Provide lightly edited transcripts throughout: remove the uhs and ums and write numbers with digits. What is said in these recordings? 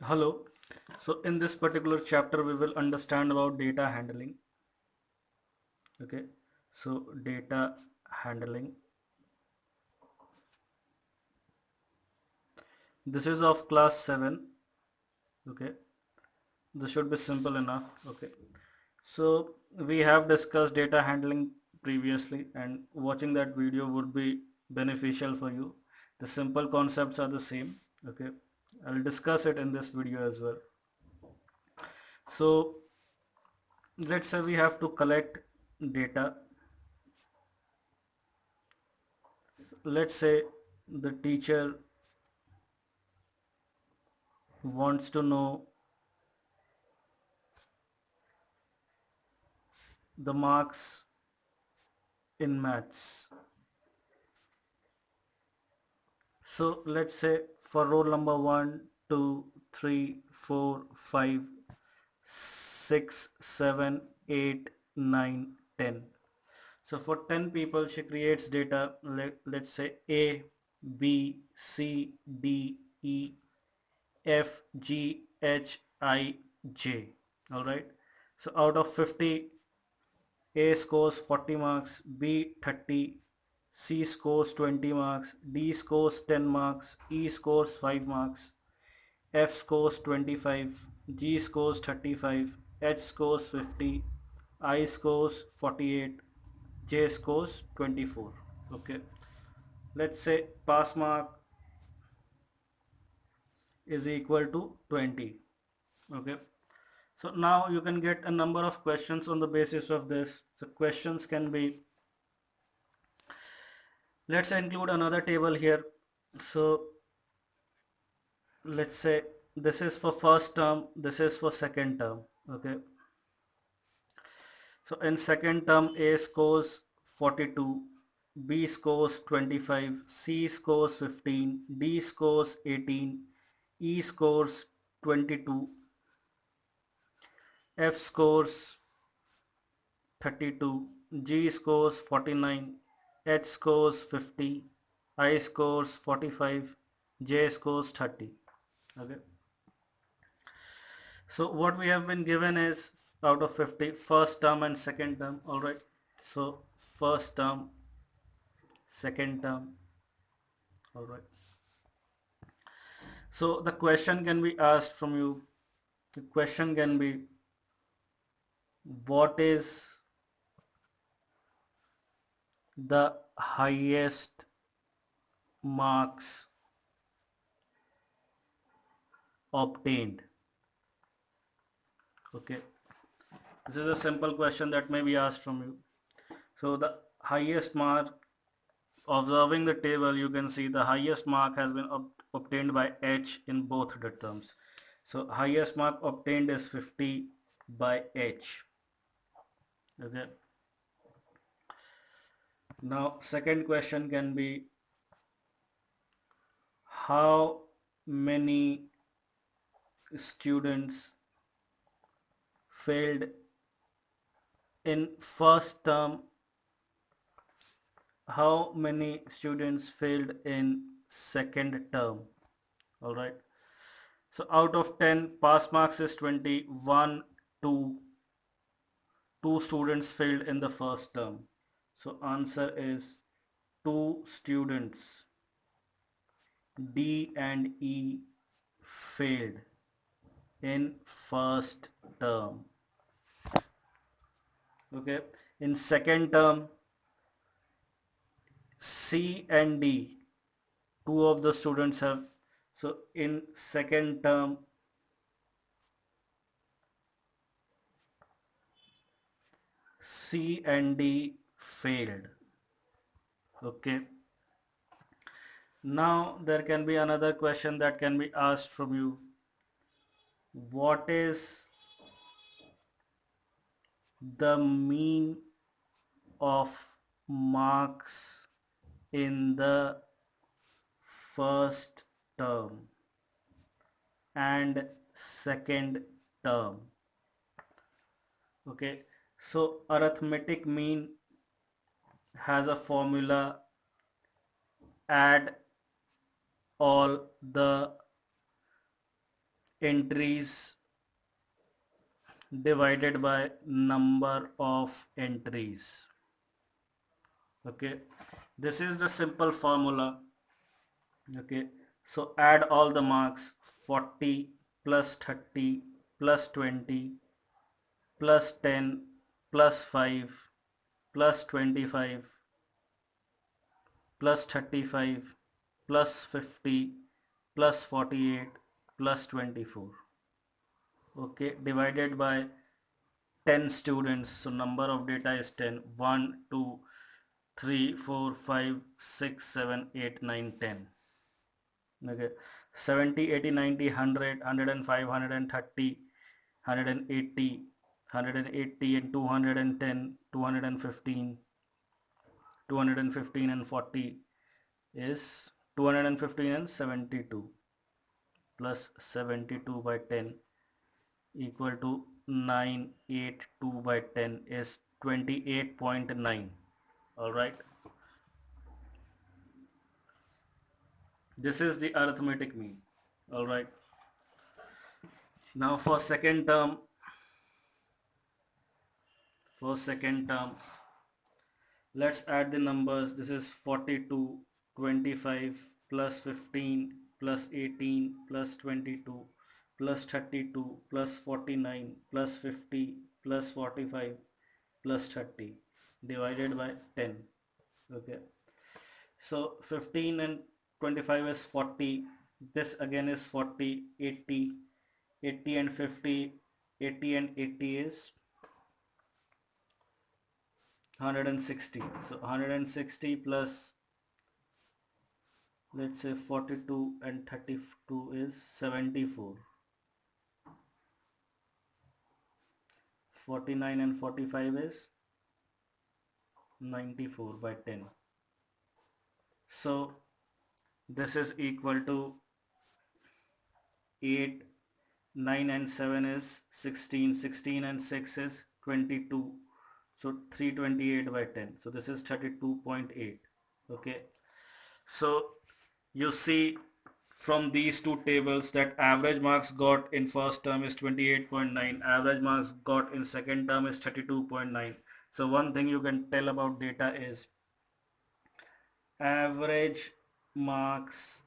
Hello. So in this particular chapter we will understand about data handling. Okay. So data handling. This is of class 7. Okay. This should be simple enough. Okay. So we have discussed data handling previously and watching that video would be beneficial for you. The simple concepts are the same. Okay. I'll discuss it in this video as well. So let's say we have to collect data. Let's say the teacher wants to know the marks in maths. So let's say for roll number 1, 2, 3, 4, 5, 6, 7, 8, 9, 10. So for 10 people she creates data, let's say A, B, C, D, E, F, G, H, I, J. Alright. So out of 50, A scores 40 marks, B 30, C scores 20 marks, D scores 10 marks, E scores 5 marks, F scores 25, G scores 35, H scores 50, I scores 48, J scores 24. Okay. Let's say pass mark is equal to 20. Okay. So now you can get a number of questions on the basis of this. The questions can be, let's include another table here. So let's say this is for first term, this is for second term. Okay. So in second term, A scores 42, B scores 25, C scores 15, D scores 18, E scores 22, F scores 32, G scores 49, H scores 50, I scores 45, J scores 30. Okay. So what we have been given is out of 50, first term and second term. All right. So first term, second term. All right. So the question can be asked from you. The question can be, what is the highest marks obtained? Okay. This is a simple question that may be asked from you. So the highest mark, observing the table, you can see the highest mark has been obtained by H in both the terms. So highest mark obtained is 50 by H. Okay. Now second question can be, how many students failed in first term, how many students failed in second term? All right. So out of 10, pass marks is 20, 1, 2, 2 students failed in the first term. So answer is 2 students, D and E, failed in first term. Okay. In second term, C and D, 2 of the students have. So in second term, C and D failed. Okay. Now there can be another question that can be asked from you. What is the mean of marks in the first term and second term? Okay. So arithmetic mean has a formula: add all the entries divided by number of entries. Okay, this is the simple formula. Okay, so add all the marks: 40 plus 30 plus 20 plus 10 plus 5 plus 25 plus 35 plus 50 plus 48 plus 24. Okay, divided by 10 students, so number of data is 10. 1 2 3 4 5 6 7 8 9 10. Okay, 70 80 90 100 105 130 180 180 and 210 215 215 and 40 is 215 and 72 plus 72 by 10 equal to 982 by 10 is 28.9. all right, this is the arithmetic mean. all right, now for second term, let's add the numbers. This is 42 25 plus 15 plus 18 plus 22 plus 32 plus 49 plus 50 plus 45 plus 30 divided by 10. Okay, so 15 and 25 is 40, this again is 40, 80, 80 and 50, 80 and 80 is 160. So 160 plus, let's say 42 and 32 is 74. 49 and 45 is 94 by 10. So this is equal to 8, 9 and 7 is 16, 16 and 6 is 22. So 328 by 10. So this is 32.8. Okay. So you see from these two tables that average marks got in first term is 28.9. Average marks got in second term is 32.9. So one thing you can tell about data is average marks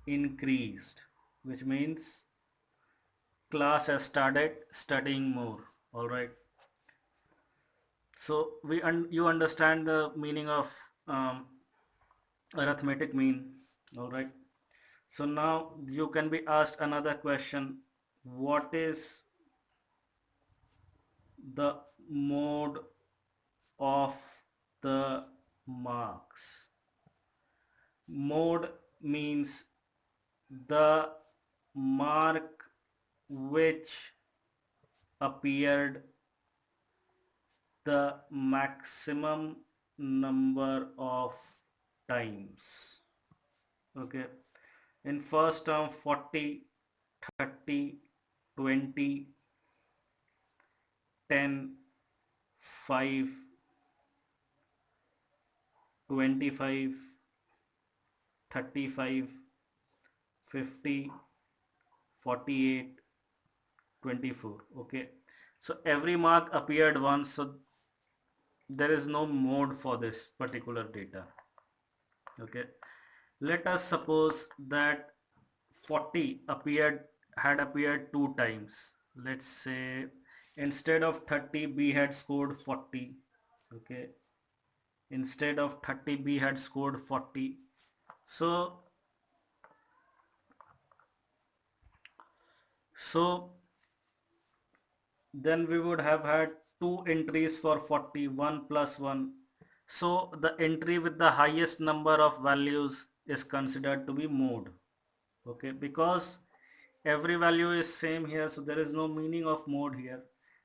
increased, which means class has started studying more. all right, so you understand the meaning of arithmetic mean. all right, so now you can be asked another question: what is the mode of the marks? Mode means the mark which appeared the maximum number of times. Okay, in first term 40, 30, 20, 10, 5, 25, 35, 50, 48, 24. Okay, so every mark appeared once, so there is no mode for this particular data. Okay, let us suppose that 40 had appeared 2 times. Let's say instead of 30 B had scored 40. Okay, instead of 30 B had scored 40. So then we would have had 2 entries for 40, 1 plus 1. So the entry with the highest number of values is considered to be mode. Okay, because every value is same here, so there is no meaning of mode here.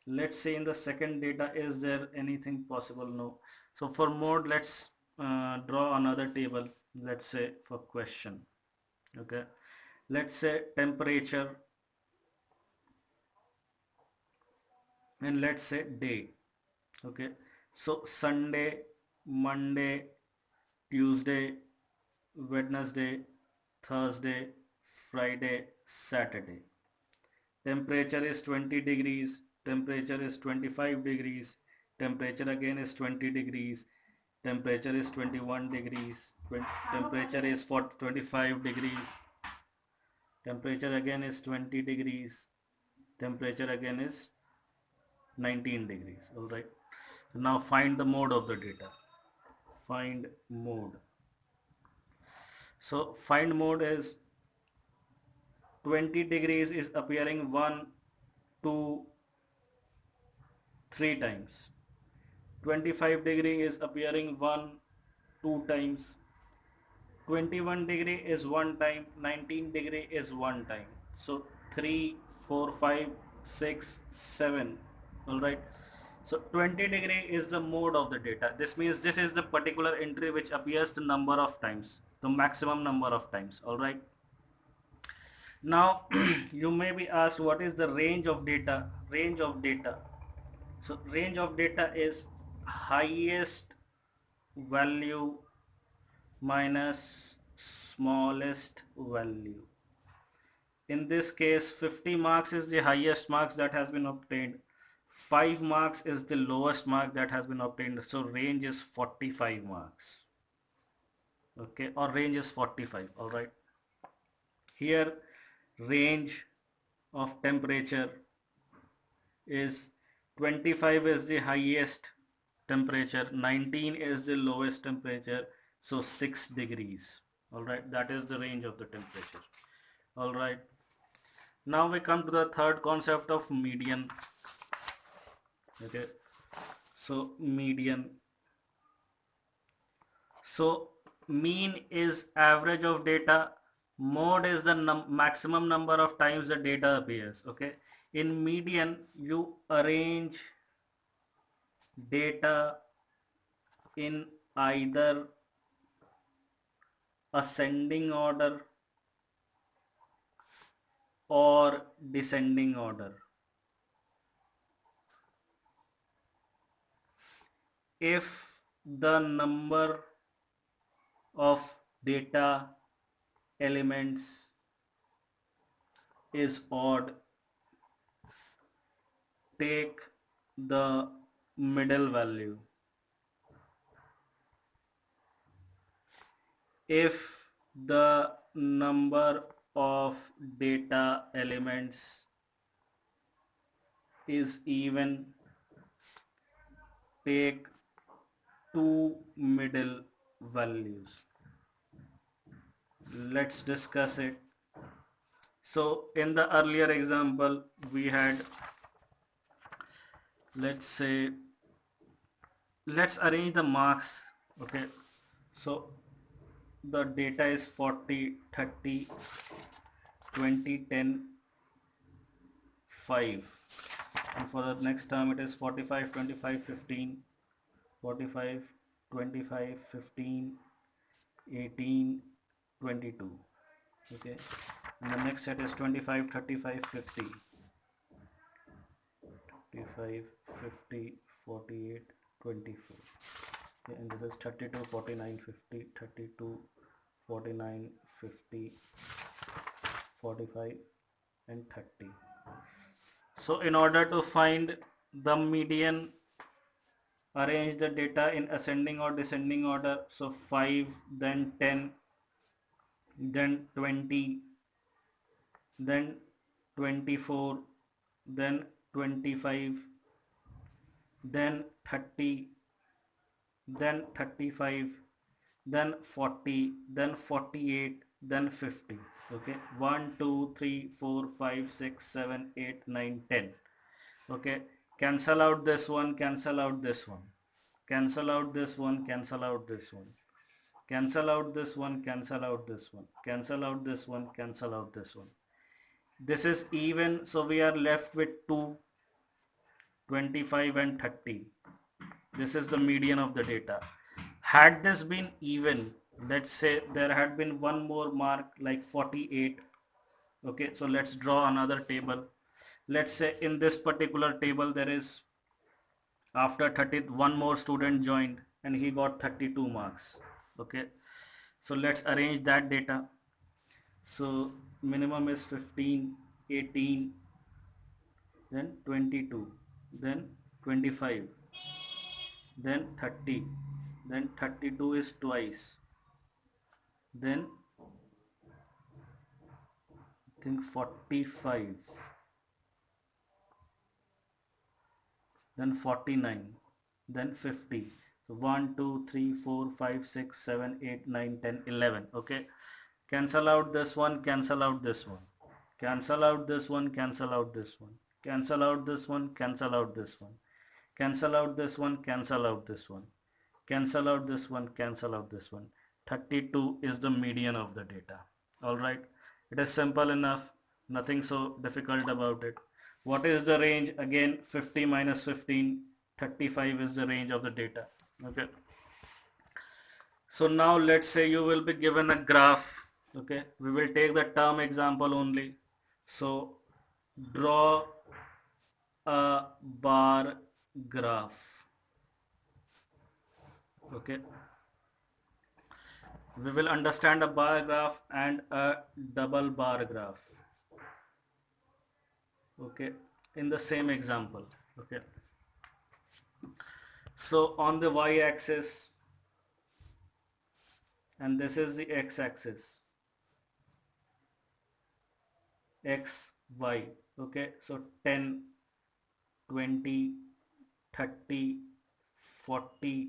Let's say in the second data, is there anything possible? No. So for mode, let's draw another table. Let's say for question. Okay, let's say temperature, and let's say day. Okay, so Sunday, Monday, Tuesday, Wednesday, Thursday, Friday, Saturday. temperature is 20 degrees, temperature is 25 degrees, temperature again is 20 degrees, temperature is 21 degrees, temperature is 25 degrees, temperature again is 20 degrees, temperature again is 19 degrees. All right, now find the mode of the data. Find mode. So find mode is 20 degrees is appearing 1, 2, 3 times. 25 degree is appearing 1, 2 times. 21 degree is 1 time. 19 degree is 1 time. So 3, 4, 5, 6, 7. Alright. So 20 degree is the mode of the data. This means this is the particular entry which appears the number of times, the maximum number of times. Alright. Now you may be asked, what is the range of data? Range of data. So range of data is highest value minus smallest value. In this case 50 marks is the highest marks that has been obtained. 5 marks is the lowest mark that has been obtained. So range is 45 marks. Okay, or range is 45. All right. Here range of temperature is 25 is the highest temperature, 19 is the lowest temperature, so 6 degrees. All right, that is the range of the temperature. All right, now we come to the third concept of median. Okay, so median. So mean is average of data, mode is the maximum number of times the data appears. Okay, in median you arrange data in either ascending order or descending order. If the number of data elements is odd, take the middle value. If the number of data elements is even, take two middle values. Let's discuss it. So in the earlier example we had, let's arrange the marks. Okay, so the data is 40, 30, 20, 10, 5, and for the next term it is 45, 25, 15, 45, 25, 15, 18, 22. Okay, and the next set is 25, 35, 50, 35, 50, 48, 24. Okay, and this is 32, 49, 50, 32, 49, 50, 45 and 30. So in order to find the median, arrange the data in ascending or descending order. So 5, then 10, then 20, then 24, then 25, then 30, then 35, then 40, then 48, then 50. Okay, 1, 2, 3, 4, 5, 6, 7, 8, 9, 10. Okay, cancel out this one, cancel out this one, cancel out this one, cancel out this one, cancel out this one, cancel out this one, cancel out this one, cancel out this one. This is even, so we are left with 2, 25 and 30. This is the median of the data. Had this been even, let's say there had been one more mark like 48. Okay, so let's draw another table. Let's say in this particular table there is, after 30, one more student joined and he got 32 marks. Okay, so let's arrange that data. So minimum is 15, 18, then 22, then 25, then 30, then 32 is twice, then I think 45, then 49, then 50. So 1, 2, 3, 4, 5, 6, 7, 8, 9, 10, 11. Okay. Cancel out this one, cancel out this one. Cancel out this one, cancel out this one. Cancel out this one, cancel out this one. Cancel out this one, cancel out this one. Cancel out this one, cancel out this one. 32 is the median of the data. Alright. It is simple enough. Nothing so difficult about it. What is the range? Again, 50 minus 15. 35 is the range of the data. Okay. So now let's say you will be given a graph. Okay. We will take the term example only. So draw a bar graph. Okay. We will understand a bar graph and a double bar graph. Okay. In the same example. Okay. So on the y-axis, and this is the x-axis, x, y. Okay. So 10, 20, 30, 40,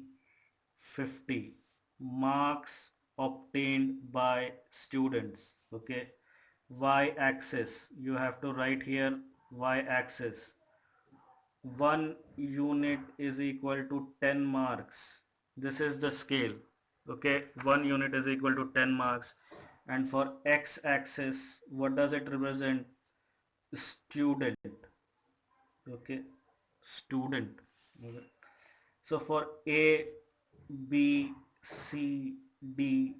50 marks obtained by students. Okay. Y-axis, you have to write here y-axis. 1 unit is equal to 10 marks. This is the scale. Okay. 1 unit is equal to 10 marks. And for x-axis, what does it represent? Student. Okay. Student. Okay. So for A, B, C, D,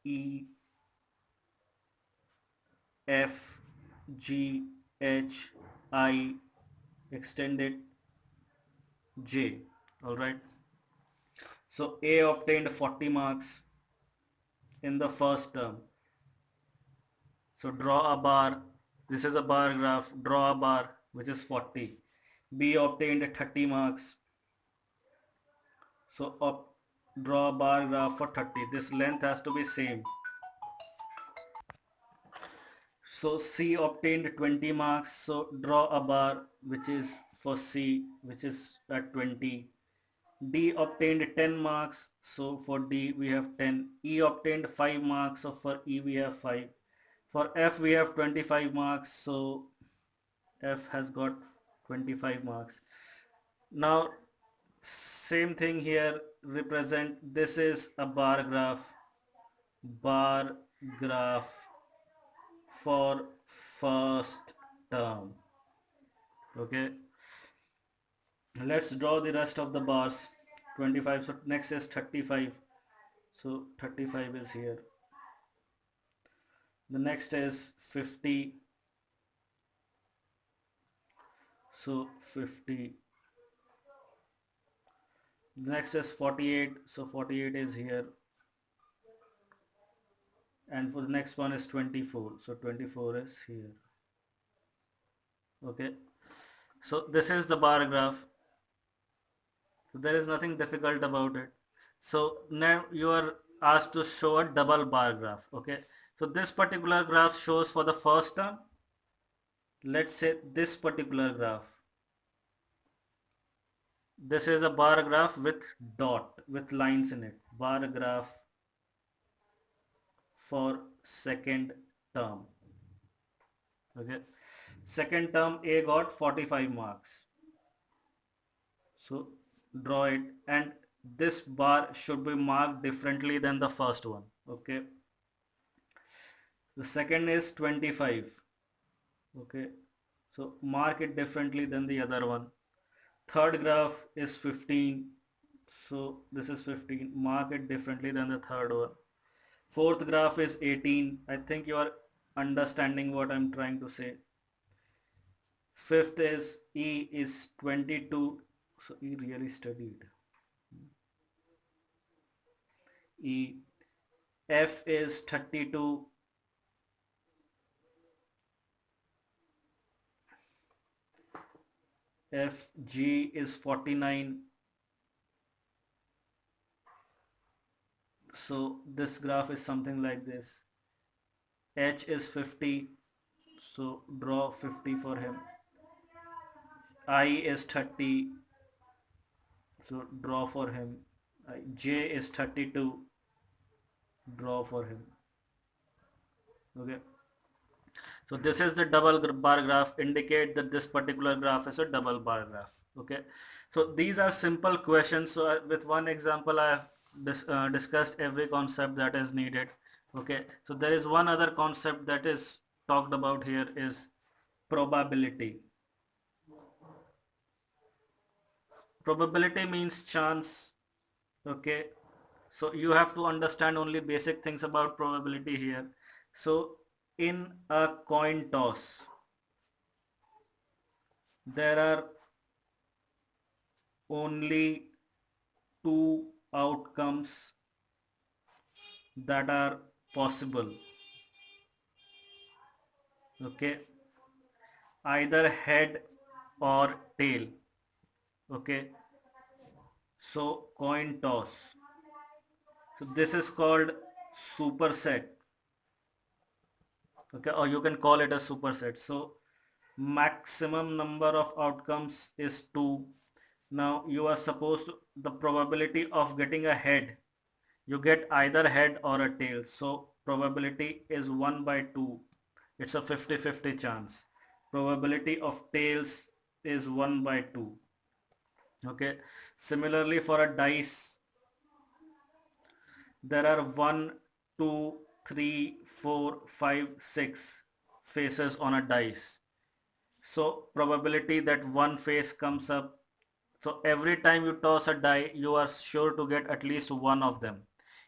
E, F, G, H, I, extended J. Alright. So A obtained 40 marks in the first term. So draw a bar. This is a bar graph. Draw a bar which is 40. B obtained 30 marks. So draw a bar graph for 30. This length has to be same. So C obtained 20 marks. So draw a bar which is for C, which is at 20. D obtained 10 marks. So for D we have 10. E obtained 5 marks. So for E we have 5. For F we have 25 marks. So F has got 25 marks. Now same thing here, represent, this is a bar graph for first term. Okay, let's draw the rest of the bars. 25, so next is 35, so 35 is here. The next is 50, so 50. Next is 48, so 48 is here. And for the next one is 24, so 24 is here. Okay, so this is the bar graph. So there is nothing difficult about it. So now you are asked to show a double bar graph. Okay, so this particular graph shows for the first term. Let's say this particular graph. This is a bar graph with dot, with lines in it. Bar graph for second term. Okay, second term A got 45 marks. So draw it, and this bar should be marked differently than the first one. Okay, the second is 25. Okay, so mark it differently than the other one. Third graph is 15, so this is 15, mark it differently than the third one. Fourth graph is 18. I think you are understanding what I'm trying to say. Fifth is E is 22, so E really studied. E. F is 32. If G is 49, so this graph is something like this. H is 50, so draw 50 for him. I is 30, so draw for him. J is 32, draw for him. Okay. So this is the double bar graph, indicate that this particular graph is a double bar graph. Okay. So these are simple questions. So with one example, I have discussed every concept that is needed. Okay. So there is one other concept that is talked about here is probability. Probability means chance. Okay. So you have to understand only basic things about probability here. So in a coin toss, there are only two outcomes that are possible. Okay, either head or tail. Okay, so coin toss. So this is called superset. Okay, or you can call it a superset. So maximum number of outcomes is 2. Now you are supposed to, the probability of getting a head, you get either head or a tail. So probability is 1 by 2. It's a 50-50 chance. Probability of tails is 1 by 2. Okay. Similarly for a dice, there are 1, 2, 3, 4, 5, 6 faces on a dice. So probability that one face comes up. So every time you toss a die, you are sure to get at least one of them.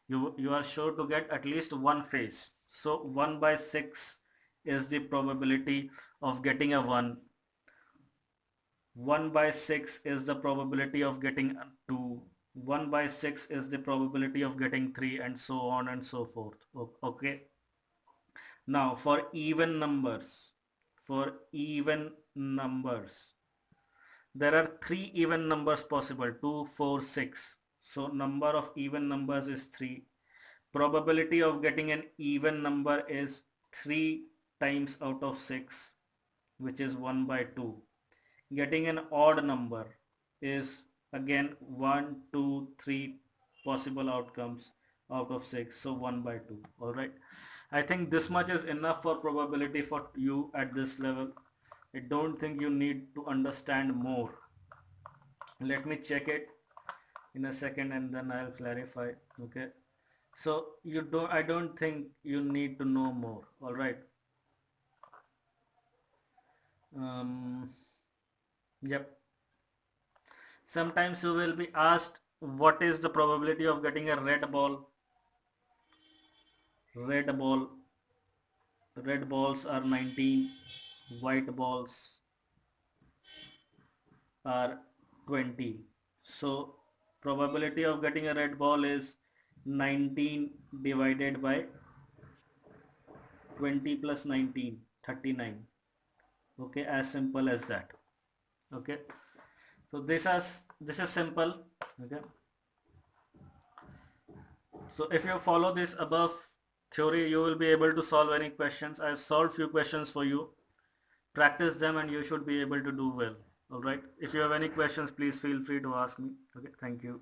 You are sure to get at least one face. So 1 by 6 is the probability of getting a 1. 1 by 6 is the probability of getting a 2. 1 by 6 is the probability of getting 3, and so on and so forth. Okay. Now for even numbers, there are 3 even numbers possible, 2, 4, 6. So number of even numbers is 3. Probability of getting an even number is 3 times out of 6, which is 1 by 2. Getting an odd number is again 1, 2, 3 possible outcomes out of 6, so 1 by 2. Alright, I think this much is enough for probability for you at this level. I don't think you need to understand more. Let me check it in a second and then I'll clarify. Okay, so I don't think you need to know more. All right. Yep. Sometimes you will be asked what is the probability of getting a red ball. Red balls are 19, white balls are 20. So probability of getting a red ball is 19 divided by 20 plus 19, 39. Okay, as simple as that. Okay, so this is simple. Okay, so if you follow this above theory, you will be able to solve any questions. I have solved few questions for you. Practice them and you should be able to do well. All right, if you have any questions, please feel free to ask me. Okay, thank you.